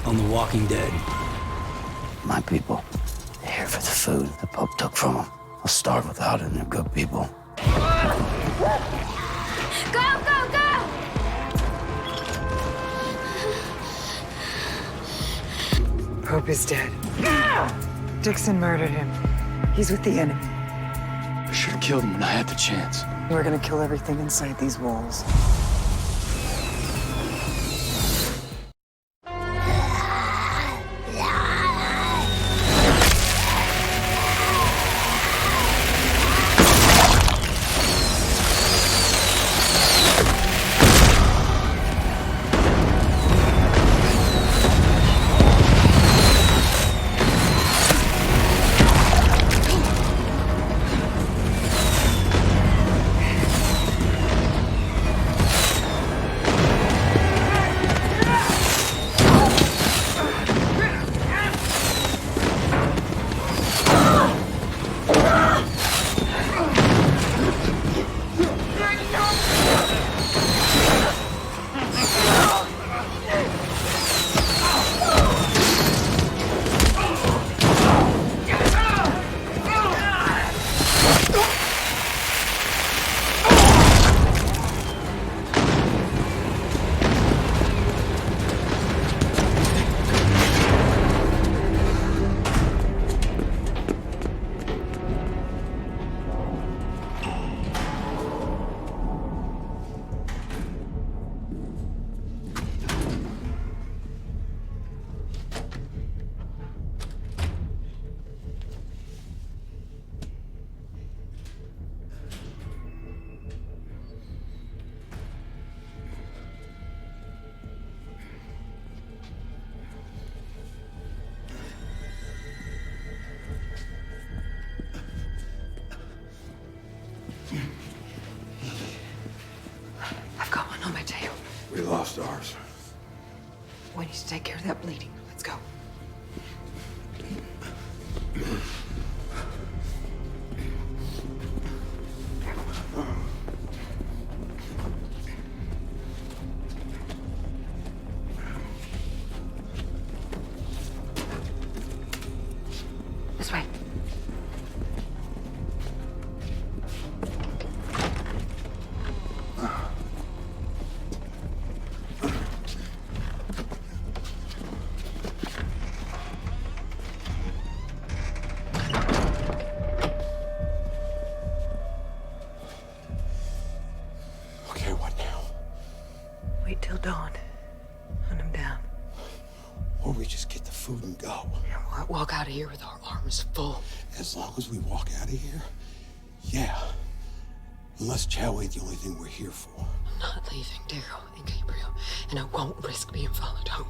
on The Walking Dead. My people, they're here for the food the Pope took from them. They'll starve without it, and they're good people. Go, go, go! Pope is dead. Dixon murdered him. He's with the enemy. I should have killed him when I had the chance. We're gonna kill everything inside these walls. I've got one on my tail. We lost ours. We need to take care of that bleeding. Let's go. This way. Okay, what now? Wait till dawn. Hunt him down. Or we just get the food and go. And we'll walk out of here with our arms full. As long as we walk out of here, yeah. Unless Chow ain't the only thing we're here for. I'm not leaving Daryl and Gabriel, and I won't risk being followed home.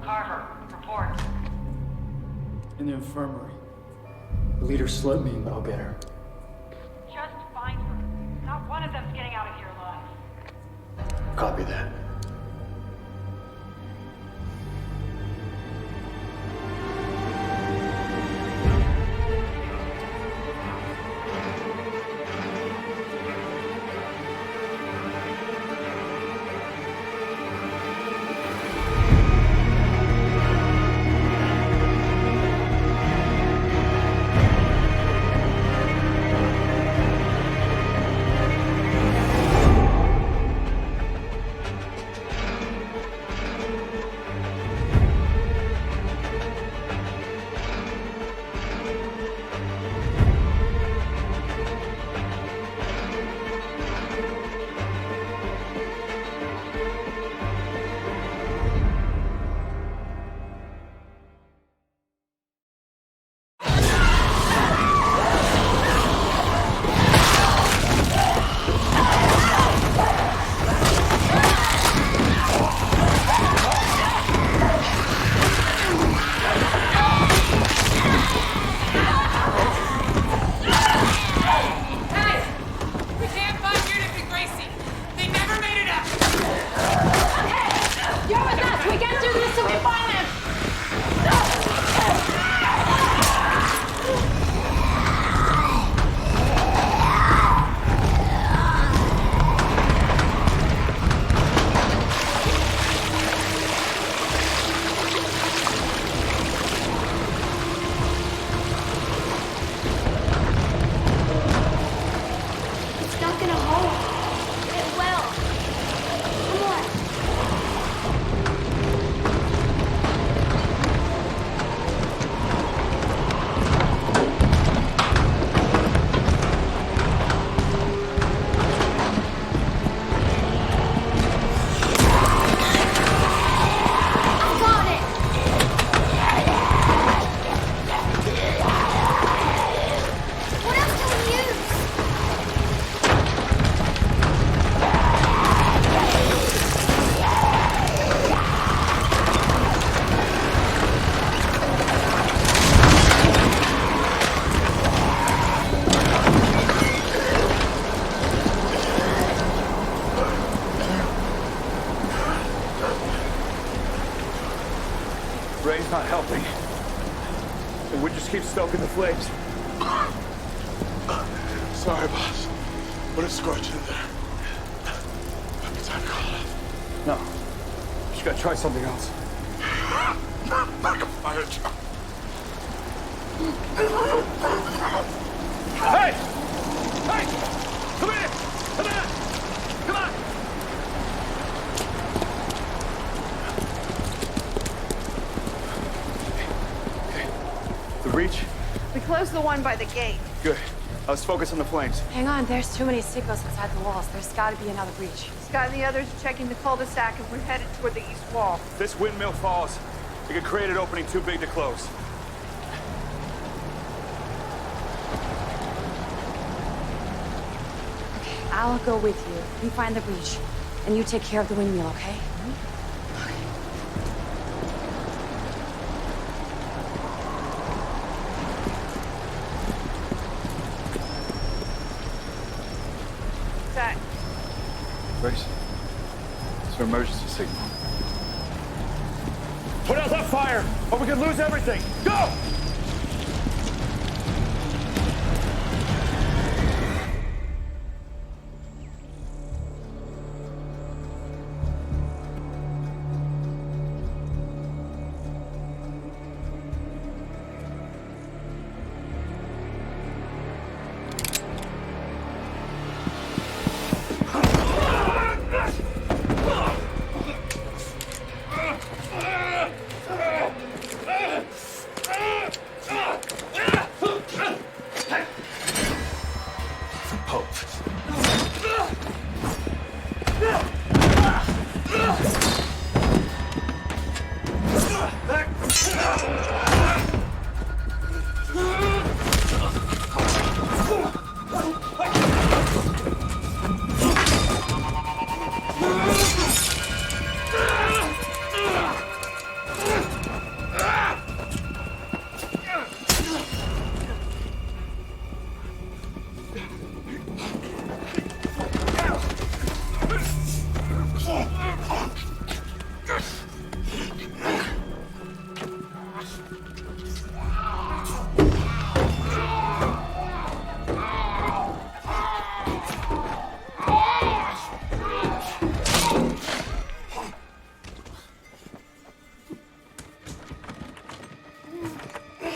Carver, report. In the infirmary. The leader slipped me, but I'll get her. Just find her. Not one of them's getting out of here alive. Copy that. rain's not helping. And we just keep stoking the flames. Sorry, boss. But it's scorching in there. Might be time to call it. No. Just gotta try something else. Like a fire truck. Hey! Hey! Come here! Come on! Come on! Okay. The reach? We closed the one by the gate. Good. Let's focus on the flames. Hang on, there's too many signals inside the walls. There's gotta be another breach. Scott and the others are checking the cul-de-sac, and we're headed toward the east wall. If this windmill falls, it could create an opening too big to close. Okay, I'll go with you. You find the breach, and you take care of the windmill, okay? Zach, Grace, it's an emergency signal. Put out that fire, or we could lose everything. Go!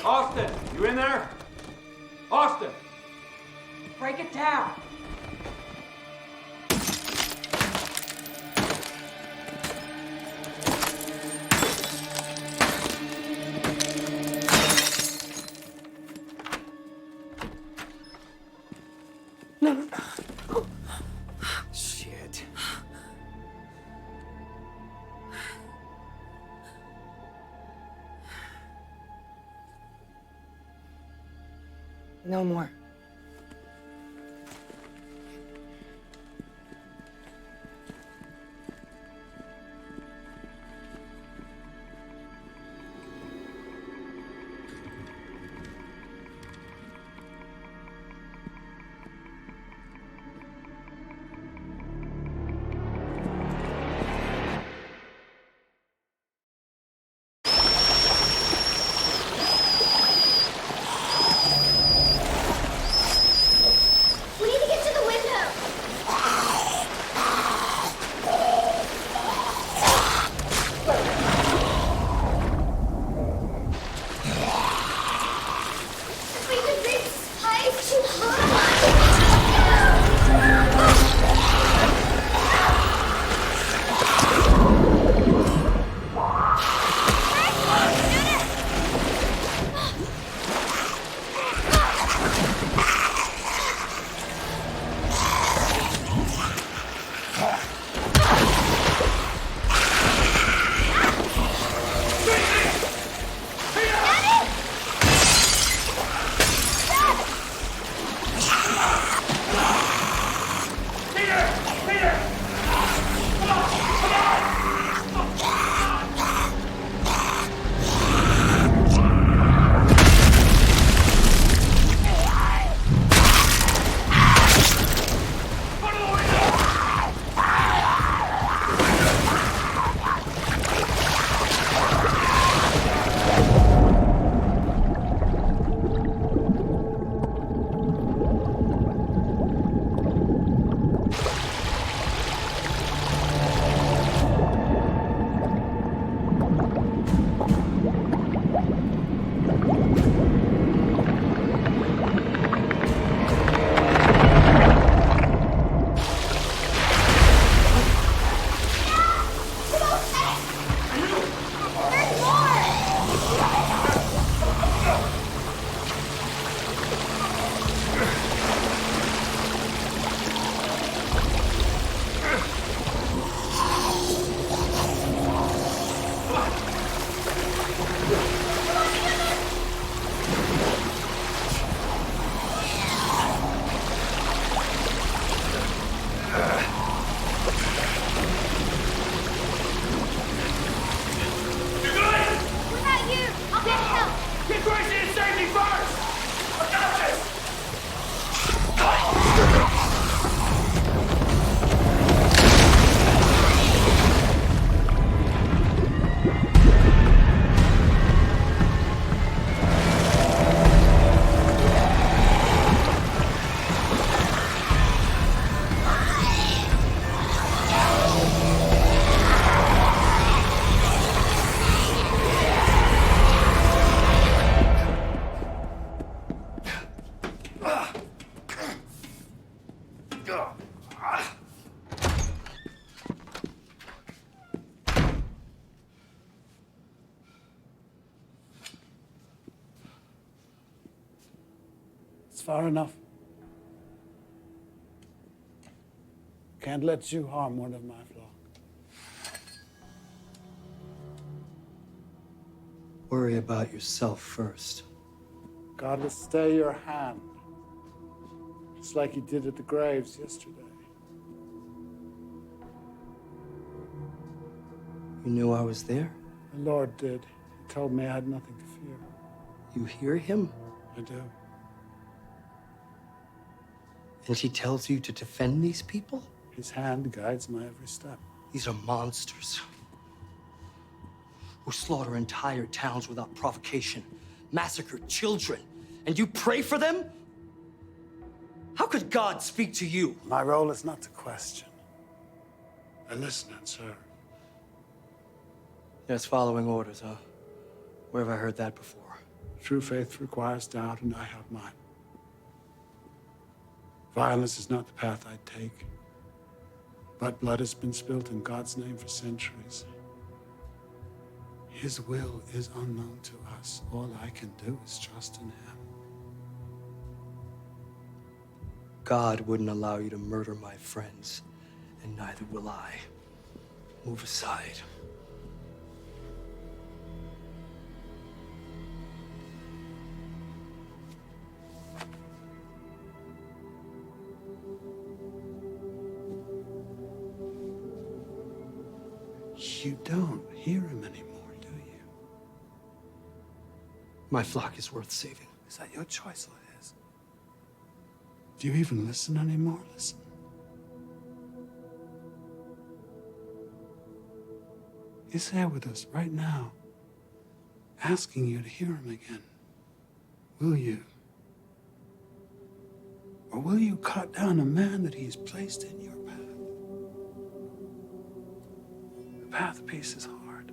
Austin, you in there? Austin! Break it down! Shit. No more. That's far enough. Can't let you harm one of my flock. Worry about yourself first. God will stay your hand, just like he did at the graves yesterday. You knew I was there? The Lord did. He told me I had nothing to fear. You hear him? I do. And he tells you to defend these people? His hand guides my every step. These are monsters who slaughter entire towns without provocation, massacre children, and you pray for them? How could God speak to you? My role is not to question. I listen and serve. Yes, following orders, huh? Where have I heard that before? True faith requires doubt, and I have mine. Violence is not the path I'd take. But blood has been spilt in God's name for centuries. His will is unknown to us. All I can do is trust in him. God wouldn't allow you to murder my friends, and neither will I. Move aside. You don't hear him anymore, do you? My flock is worth saving. Is that your choice or his? Do you even listen anymore? Listen. He's here with us right now, asking you to hear him again. Will you? Or will you cut down a man that he's placed in your path? The path of peace is hard.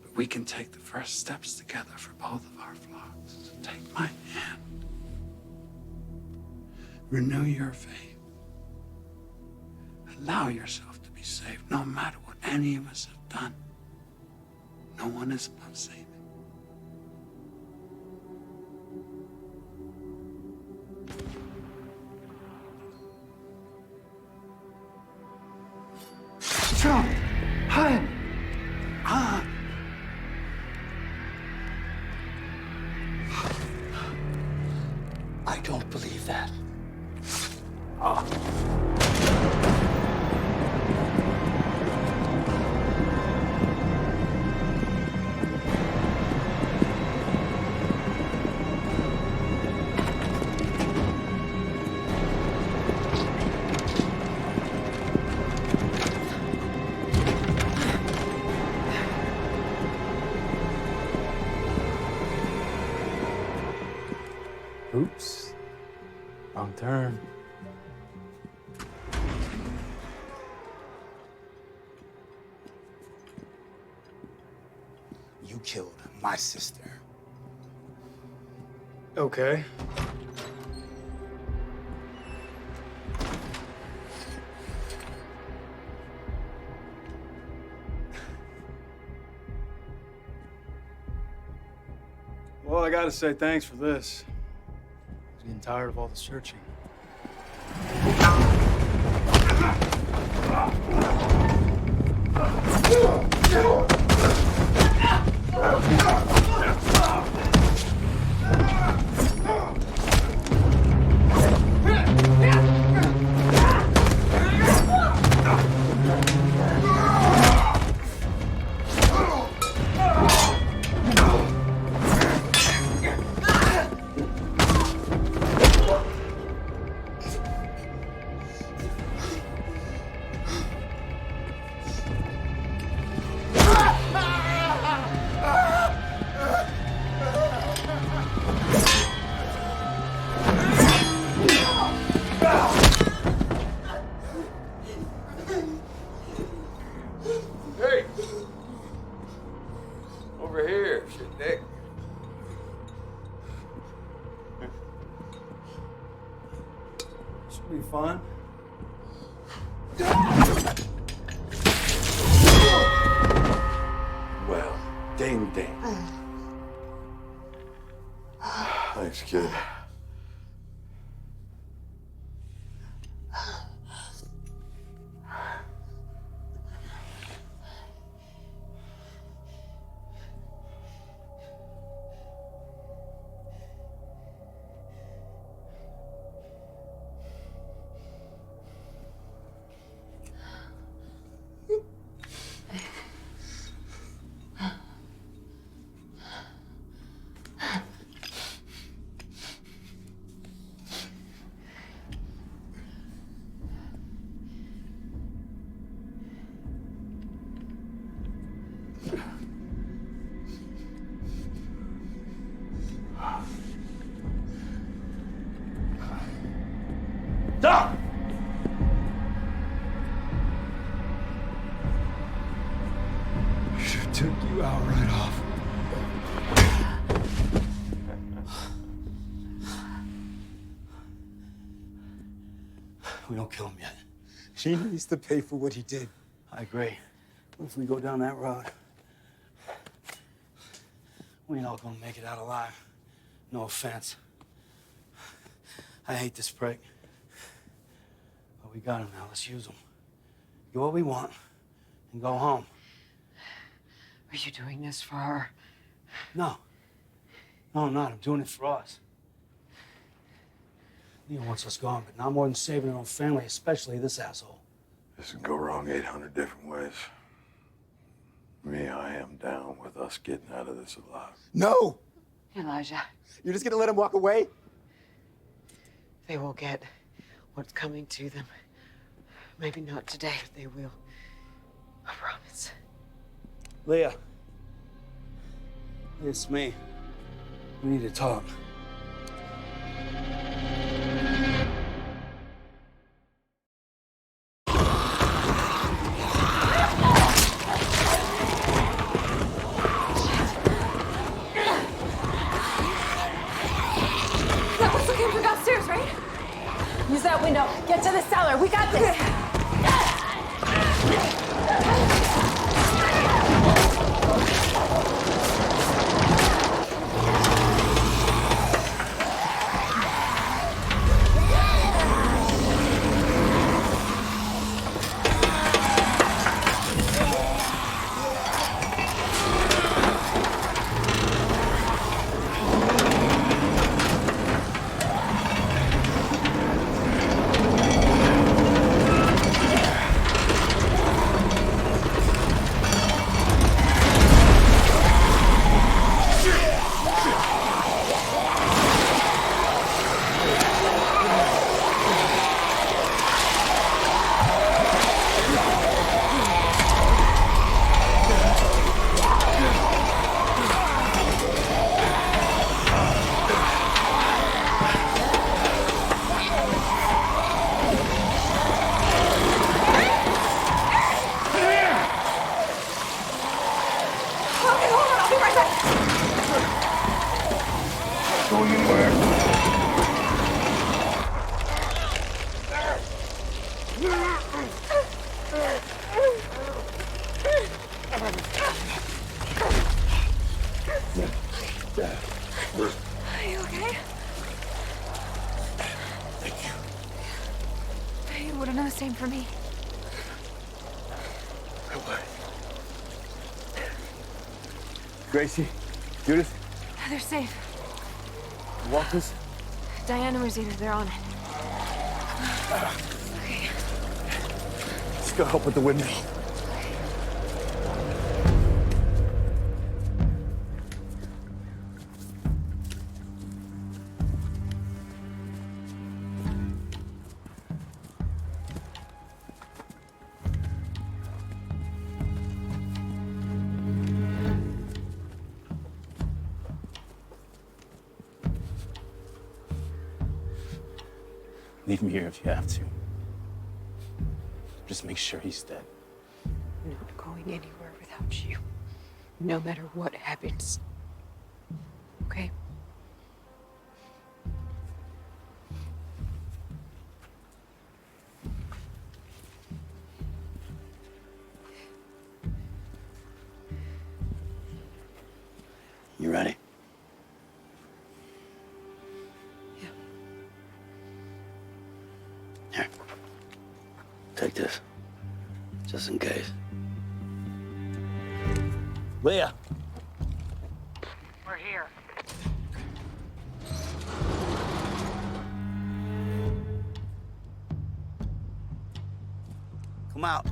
But we can take the first steps together for both of our flocks. So take my hand. Renew your faith. Allow yourself to be saved, no matter what any of us have done. No one is above saving. John! Hi! I don't believe that. Oops. Wrong turn. You killed my sister. Okay. Well, I gotta say thanks for this. I was getting tired of all the searching. Hey! Over here, shit dick. Should be fun. Well, ding ding. Thanks, kid. Stop! I should have took you out right off. We don't kill him yet. He needs to pay for what he did. I agree. But if we go down that road, we ain't all gonna make it out alive. No offense. I hate this prick. But we got him now. Let's use him. Get what we want and go home. Are you doing this for her? No. No, I'm not. I'm doing it for us. Leah wants us gone, but not more than saving her own family, especially this asshole. This can go wrong 800 different ways. Me, I am down with us getting out of this alive. No! Elijah, You're just gonna let him walk away? they will get what's coming to them. Maybe not today, but they will. I promise. Leah. It's me. We need to talk. That whistle came from downstairs, right? Use that window. Get to the cellar. We got this. Are you okay? Thank you. You wouldn't know the same for me. No way. Gracie, Judith, They're safe. walkers. Diana and Rosita, they're on it. Let's go help with the windmill. Leave me here if you have to. Just make sure he's dead. I'm not going anywhere without you. No matter what happens. Okay? You ready? this, just in case. Leah! We're here. Come out.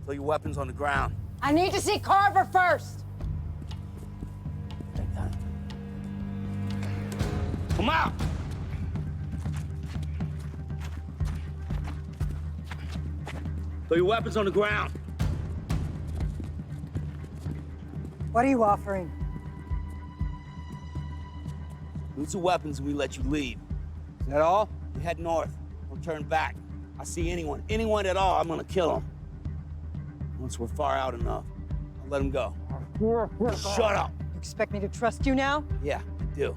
Throw your weapons on the ground. I need to see Carver first. Take that. Come out! Throw your weapons on the ground. What are you offering? Lose the weapons and we let you leave. Is that all? You head north. Don't turn back. I see anyone at all, I'm gonna kill them. Once we're far out enough, I'll let them go. Shut up! You expect me to trust you now? Yeah, I do.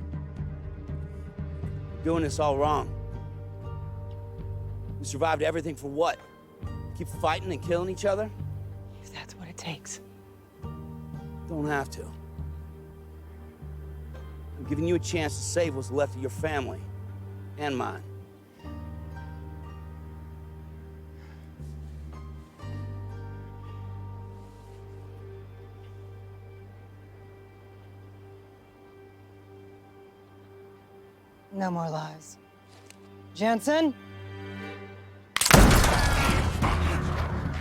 You're doing this all wrong. We survived everything for what? Keep fighting and killing each other? If that's what it takes. Don't have to. I'm giving you a chance to save what's left of your family and mine. No more lies. Jensen?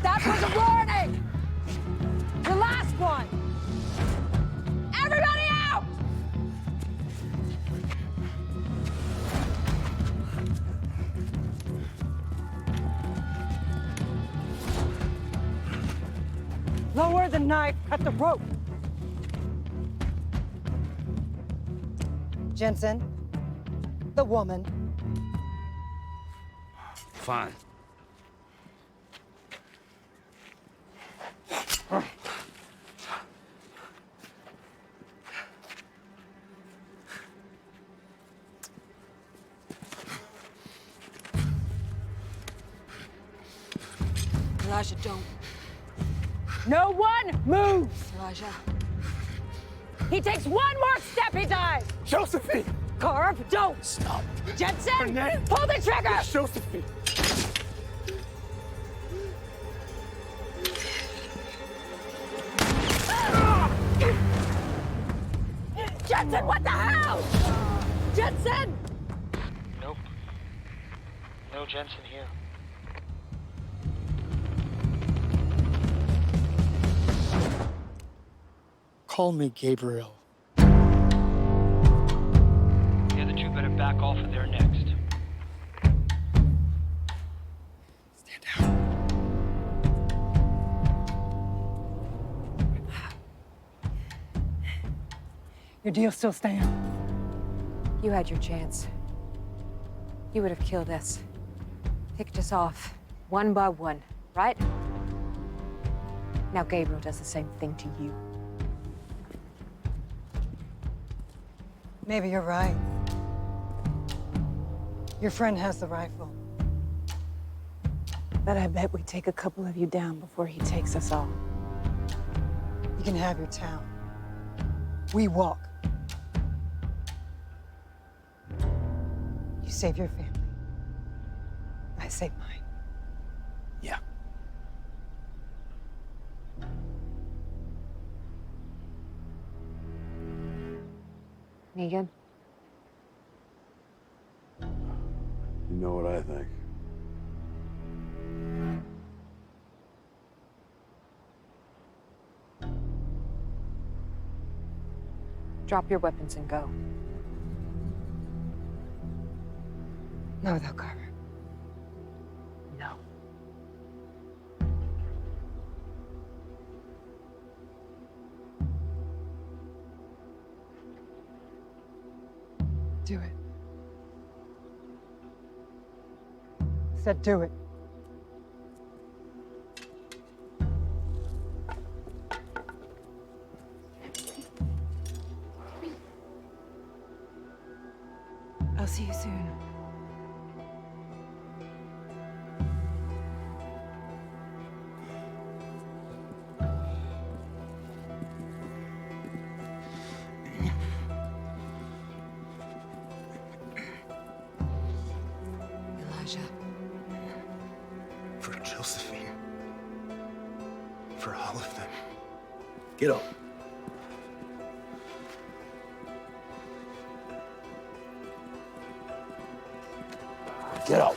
That was a warning! The last one! Everybody out! Lower the knife, cut the rope. Jensen, the woman. Fine. Elijah, don't. No one moves! Elijah. He takes one more step, he dies! Josephine! Carve, don't! Stop. Jensen, Her name? pull the trigger! Josephine! Jensen, what the hell? Jensen! Nope. No Jensen here. Call me Gabriel. The other two better back off or they're next. Stand down. Your deal still stands. You had your chance. You would have killed us. Picked us off, one by one, right? Now Gabriel does the same thing to you. Maybe you're right. Your friend has the rifle. But I bet we take a couple of you down before he takes us all. You can have your town. We walk. You save your family. I save mine. Yeah. Negan? You know what I think. Drop your weapons and go. No, though, Carver. No. Do it. Said do it. I'll see you soon. Elijah. For Josephine. for all of them. Get up. Get up.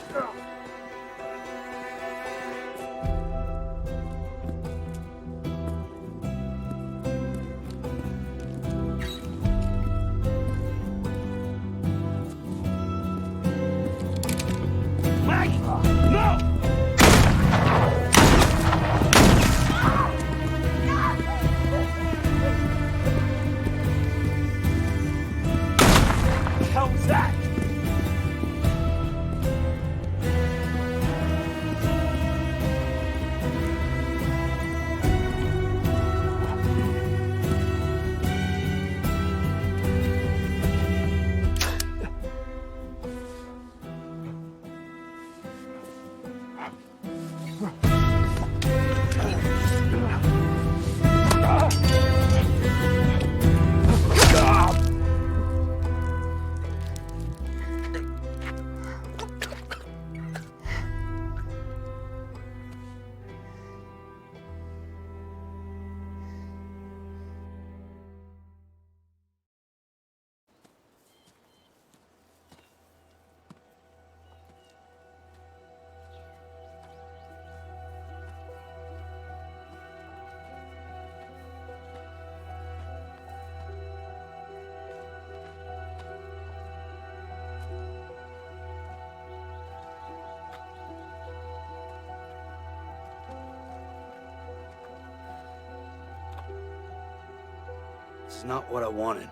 This is not what I wanted.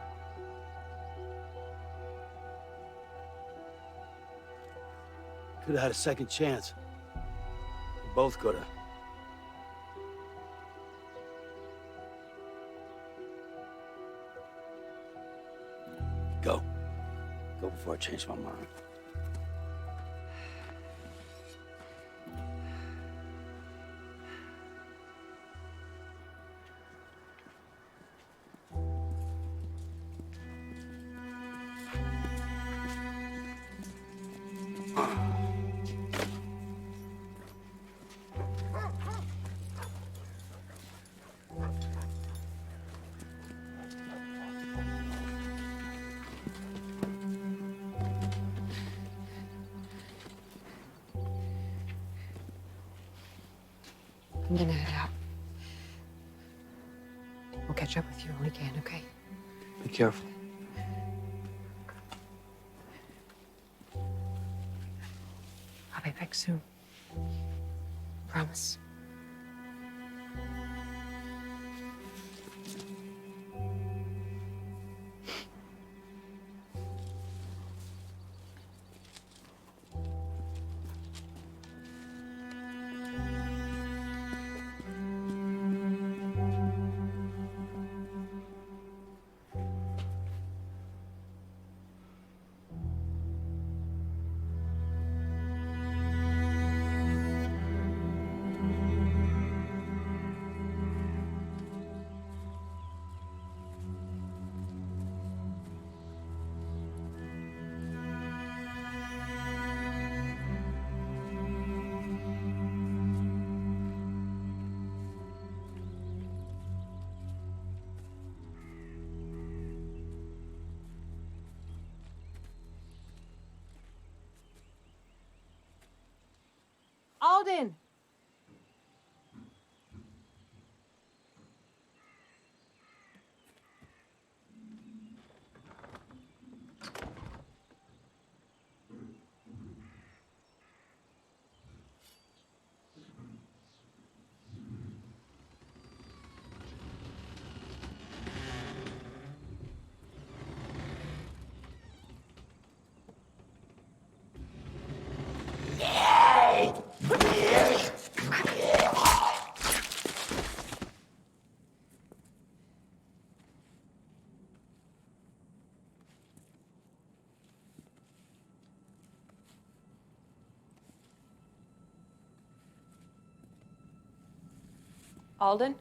Could have had a second chance. We both could have. Go. Go before I change my mind. I'm gonna head out. We'll catch up with you when we can, okay? Be careful. I'll be back soon. Promise. Alden! Alden?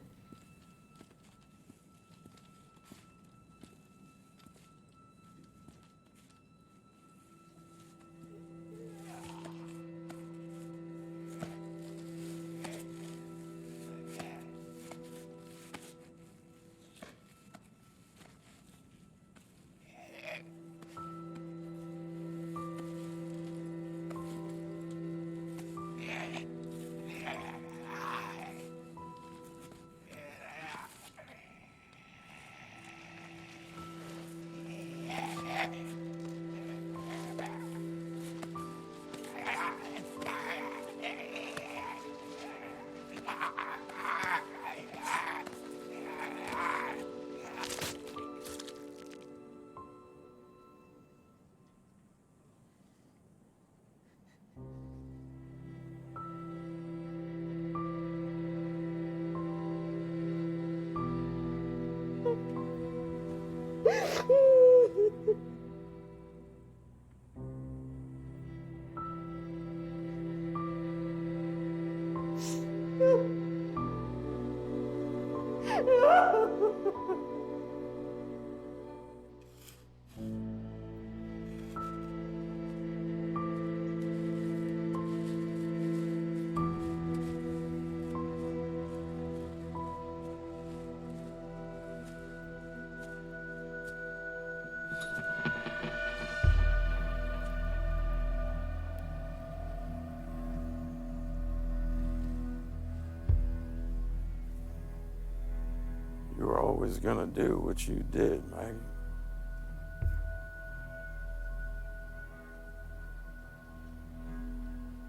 You were always gonna do what you did, Maggie.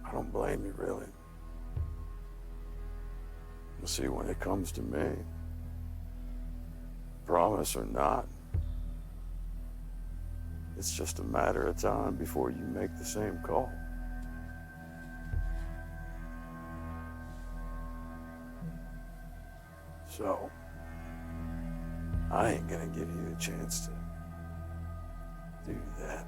I don't blame you, really. You see, when it comes to me, promise or not, it's just a matter of time before you make the same call. So, I ain't gonna give you a chance to do that.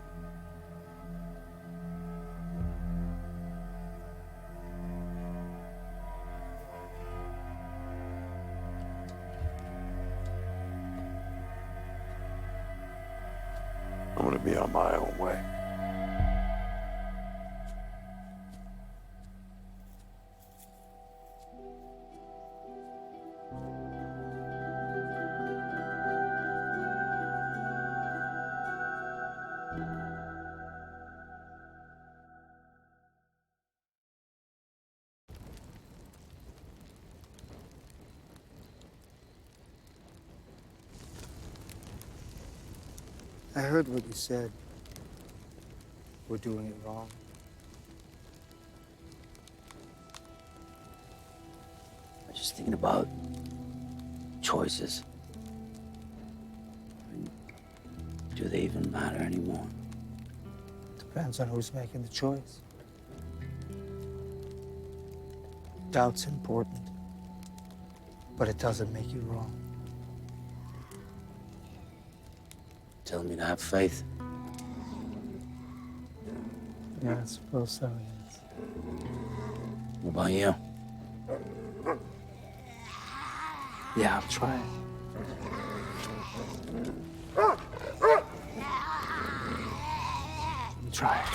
I'm gonna be on my own way. I heard what you said. We're doing it wrong. I'm just thinking about choices. I mean, do they even matter anymore? Depends on who's making the choice. Doubt's important, but it doesn't make you wrong. Telling me to have faith. Yeah, I suppose so, yes. What about you? Yeah, I'll try. I'm trying.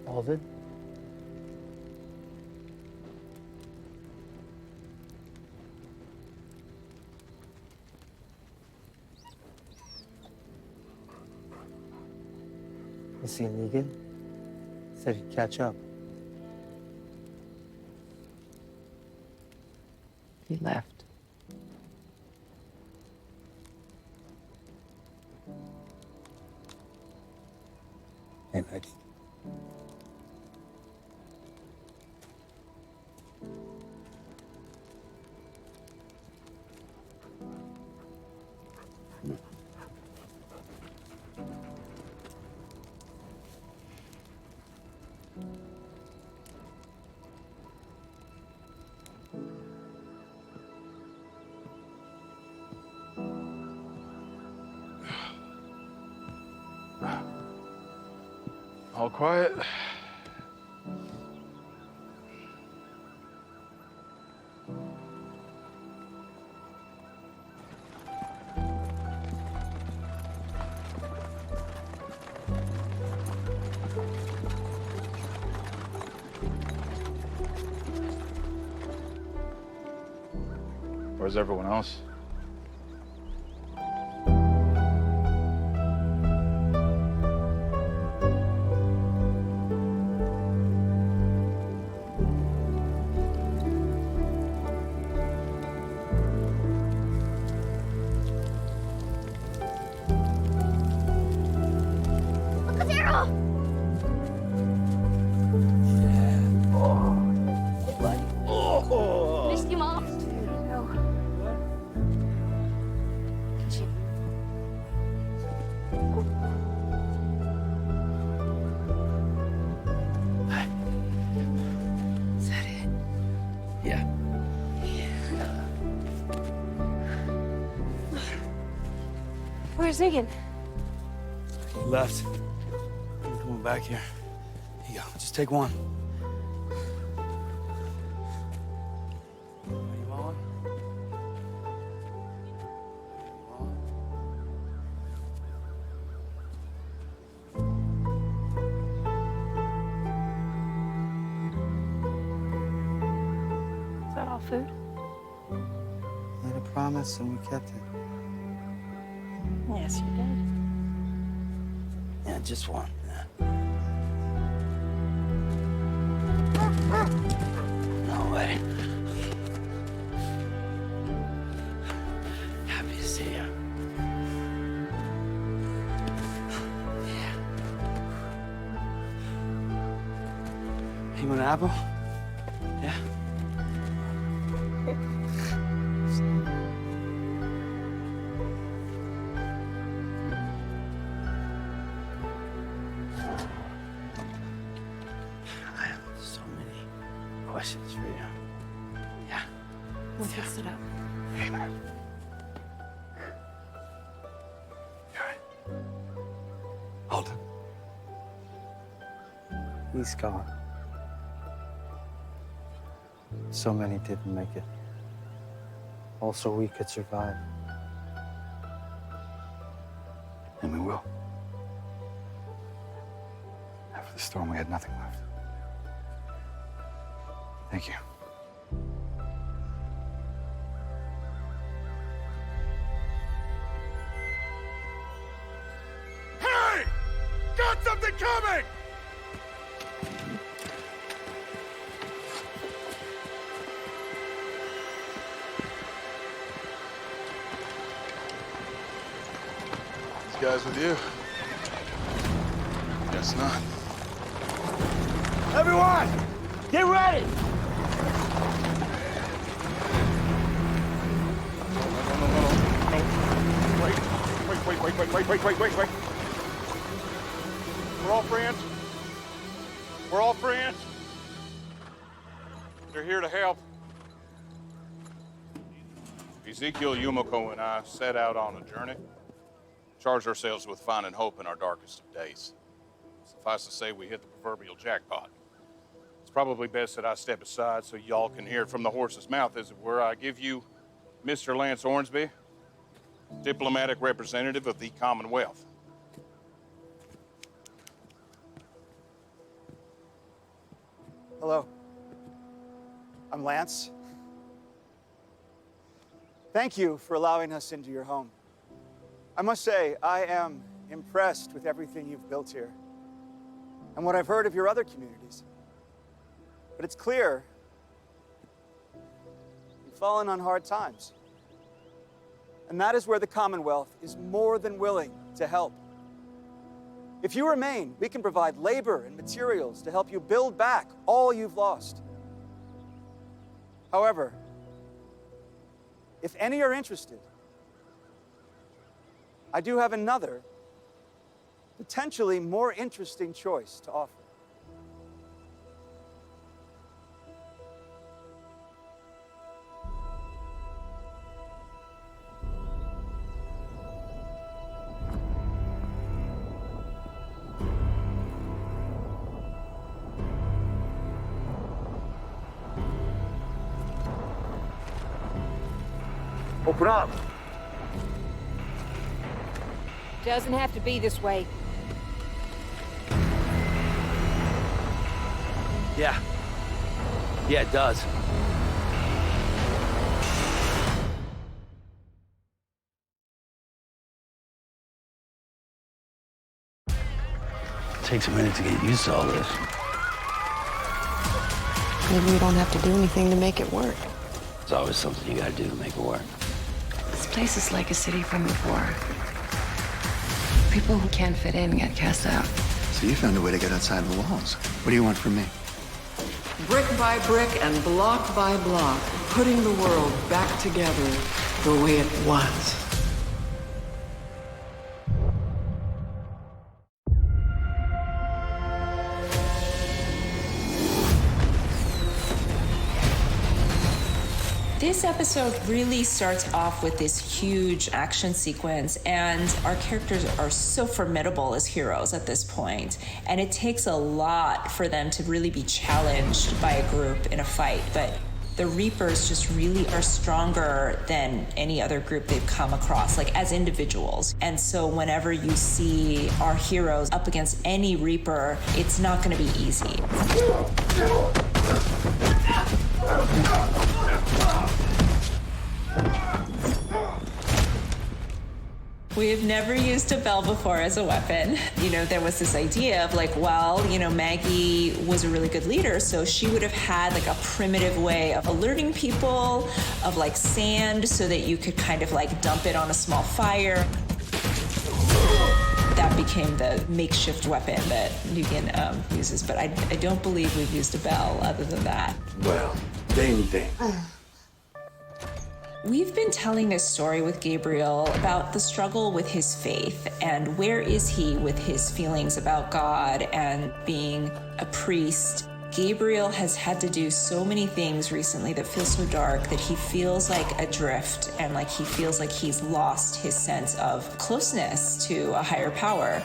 Alden? You see Negan? Said he'd catch up. He left. Hey, Maggie. All quiet? Where's everyone else? Missed you, Mom. No. singing? He left. I'm coming back here. Here you go. Just take one. You want one? Is that all food? Made a promise and we kept it. Yes, you did. Yeah, just one. Yeah. No way. Happy to see you. Yeah. You want an apple? Yeah. I have so many questions for you. Yeah. We'll fix it up. Hey, man. Alden. He's gone. So many didn't make it. Also, we could survive. And we will. After the storm, we had nothing left. Thank you. Hey! Got something coming! These guys with you? Guess not. Everyone, get ready! Wait. We're all friends. We're all friends. They're here to help. Ezekiel, Yumiko, and I set out on a journey. Charged ourselves with finding hope in our darkest of days. Suffice to say, we hit the proverbial jackpot. It's probably best that I step aside so y'all can hear it from the horse's mouth, as it were. I give you Mr. Lance Ormsby, diplomatic representative of the Commonwealth. Hello. I'm Lance. Thank you for allowing us into your home. I must say, I am impressed with everything you've built here and what I've heard of your other communities. But it's clear you've fallen on hard times. And that is where the Commonwealth is more than willing to help. If you remain, we can provide labor and materials to help you build back all you've lost. However, if any are interested, I do have another, potentially more interesting choice to offer. Open up. Doesn't have to be this way. Yeah. Yeah, it does. It takes a minute to get used to all this. Maybe we don't have to do anything to make it work. There's always something you gotta do to make it work. This place is like a city from before. People who can't fit in get cast out. So you found a way to get outside the walls. What do you want from me? Brick by brick and block by block, putting the world back together the way it was. This episode really starts off with this huge action sequence, and our characters are so formidable as heroes at this point. And it takes a lot for them to really be challenged by a group in a fight. But the Reapers just really are stronger than any other group they've come across, like as individuals. And so whenever you see our heroes up against any Reaper, it's not going to be easy. We've never used a bell before as a weapon. You know, there was this idea of like, well, you know, Maggie was a really good leader, so she would have had like a primitive way of alerting people, of like sand, so that you could kind of like dump it on a small fire. That became the makeshift weapon that Negan uses, but I don't believe we've used a bell other than that. Well, ding ding. We've been telling this story with Gabriel about the struggle with his faith and where is he with his feelings about God and being a priest. Gabriel has had to do so many things recently that feel so dark that he feels like adrift and like he feels like he's lost his sense of closeness to a higher power.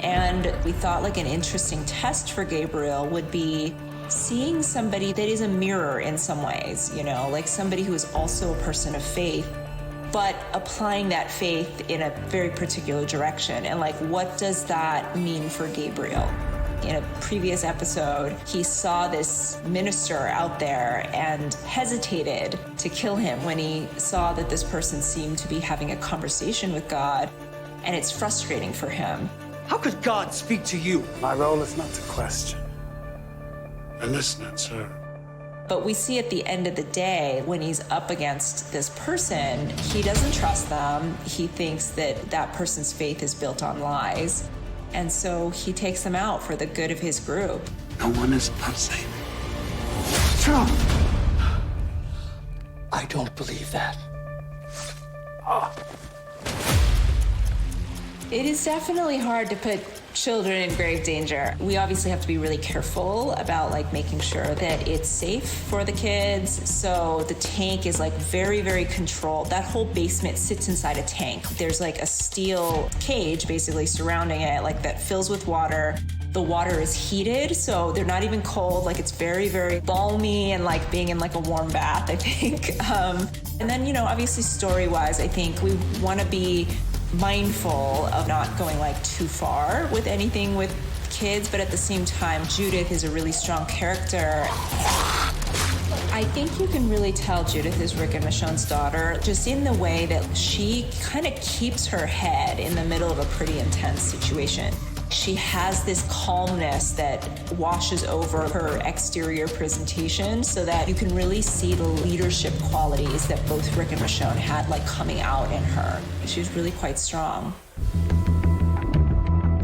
And we thought like an interesting test for Gabriel would be seeing somebody that is a mirror in some ways, you know, like somebody who is also a person of faith, but applying that faith in a very particular direction. And like, what does that mean for Gabriel? In a previous episode, he saw this minister out there and hesitated to kill him when he saw that this person seemed to be having a conversation with God, and it's frustrating for him. How could God speak to you? My role is not to question. I listen and serve. But we see at the end of the day, when he's up against this person, he doesn't trust them. He thinks that that person's faith is built on lies. And so he takes them out for the good of his group. No one is safe. Trump! I don't believe that. It is definitely hard to put children in grave danger. We obviously have to be really careful about like making sure that it's safe for the kids. So the tank is like very, very controlled. That whole basement sits inside a tank. There's like a steel cage basically surrounding it, like that fills with water. The water is heated, so they're not even cold. Like it's very, very balmy and like being in like a warm bath, I think. And then, you know, obviously story-wise, I think we want to be mindful of not going like too far with anything with kids, but at the same time, Judith is a really strong character. I think you can really tell Judith is Rick and Michonne's daughter just in the way that she kind of keeps her head in the middle of a pretty intense situation. She has this calmness that washes over her exterior presentation so that you can really see the leadership qualities that both Rick and Michonne had like coming out in her. She was really quite strong.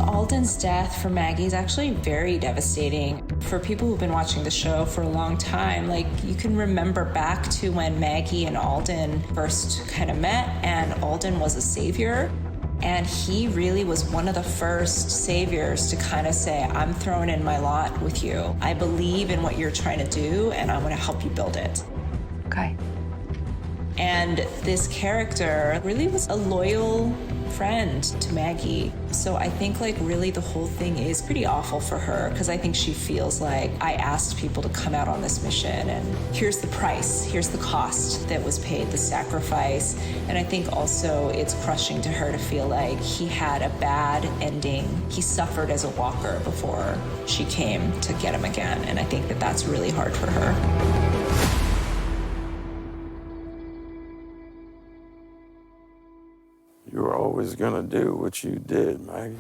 Alden's death for Maggie is actually very devastating. For people who've been watching the show for a long time, like you can remember back to when Maggie and Alden first kind of met, and Alden was a savior. And he really was one of the first saviors to kind of say, I'm throwing in my lot with you. I believe in what you're trying to do, and I'm going to help you build it. Okay. And this character really was a loyal friend to Maggie. So I think like really the whole thing is pretty awful for her, because I think she feels like I asked people to come out on this mission and here's the price, here's the cost that was paid, the sacrifice. And I think also it's crushing to her to feel like he had a bad ending. He suffered as a walker before she came to get him again. And I think that that's really hard for her. You were always gonna do what you did, Maggie.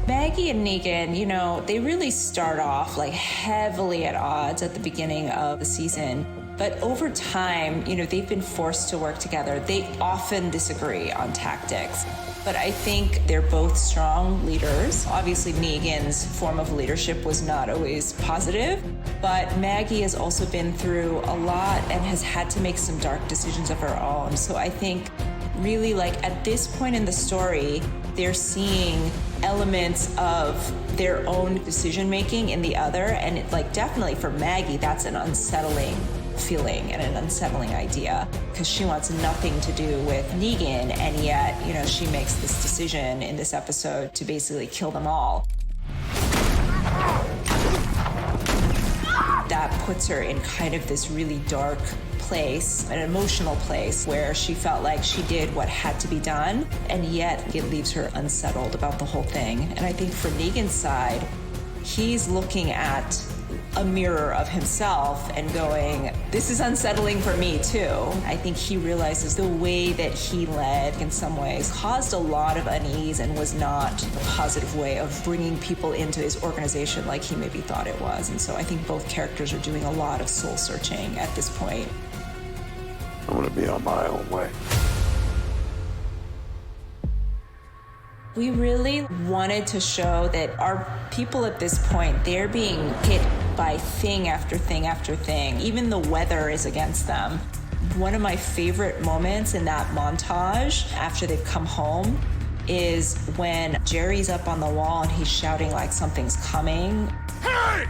Maggie and Negan, you know, they really start off like heavily at odds at the beginning of the season. But over time, you know, they've been forced to work together. They often disagree on tactics. But I think they're both strong leaders. Obviously, Negan's form of leadership was not always positive, but Maggie has also been through a lot and has had to make some dark decisions of her own. So I think really like at this point in the story, they're seeing elements of their own decision making in the other. And it, like definitely for Maggie, that's an unsettling feeling and an unsettling idea because she wants nothing to do with Negan, and yet, you know, she makes this decision in this episode to basically kill them all. That puts her in kind of this really dark place, an emotional place, where she felt like she did what had to be done, and yet it leaves her unsettled about the whole thing. And I think for Negan's side, he's looking at a mirror of himself and going, this is unsettling for me too. I think he realizes the way that he led in some ways caused a lot of unease and was not a positive way of bringing people into his organization like he maybe thought it was. And so I think both characters are doing a lot of soul searching at this point. I'm gonna be on my own way. We really wanted to show that our people at this point, they're being hit by thing after thing after thing. Even the weather is against them. One of my favorite moments in that montage after they've come home is when Jerry's up on the wall and he's shouting like something's coming. Hey!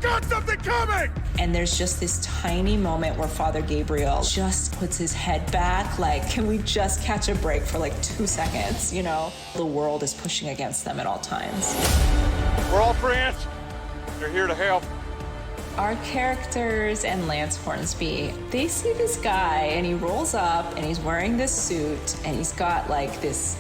Got something coming! And there's just this tiny moment where Father Gabriel just puts his head back, like, can we just catch a break for like 2 seconds, you know? The world is pushing against them at all times. We're all friends. They're here to help. Our characters and Lance Hornsby, they see this guy and he rolls up and he's wearing this suit and he's got like this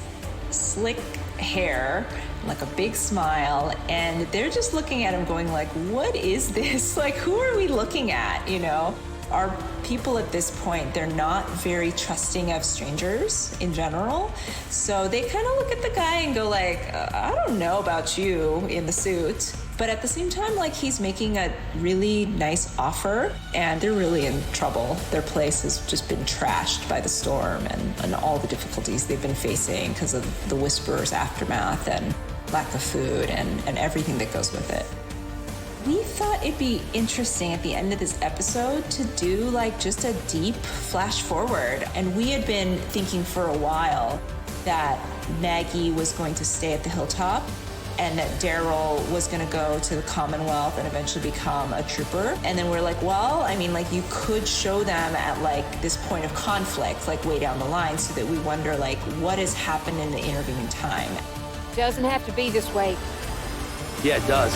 slick hair, like a big smile, and they're just looking at him going like, what is this? Like, who are we looking at, you know? Our people at this point, they're not very trusting of strangers in general. So they kind of look at the guy and go like, I don't know about you in the suit. But at the same time, like, he's making a really nice offer and they're really in trouble. Their place has just been trashed by the storm and all the difficulties they've been facing because of the Whisperer's aftermath and lack of food and everything that goes with it. We thought it'd be interesting at the end of this episode to do like just a deep flash forward. And we had been thinking for a while that Maggie was going to stay at the hilltop and that Daryl was going to go to the Commonwealth and eventually become a trooper. And then we're like, well, I mean, like, you could show them at like this point of conflict, like way down the line, so that we wonder like what has happened in the intervening time. Doesn't have to be this way. Yeah, it does.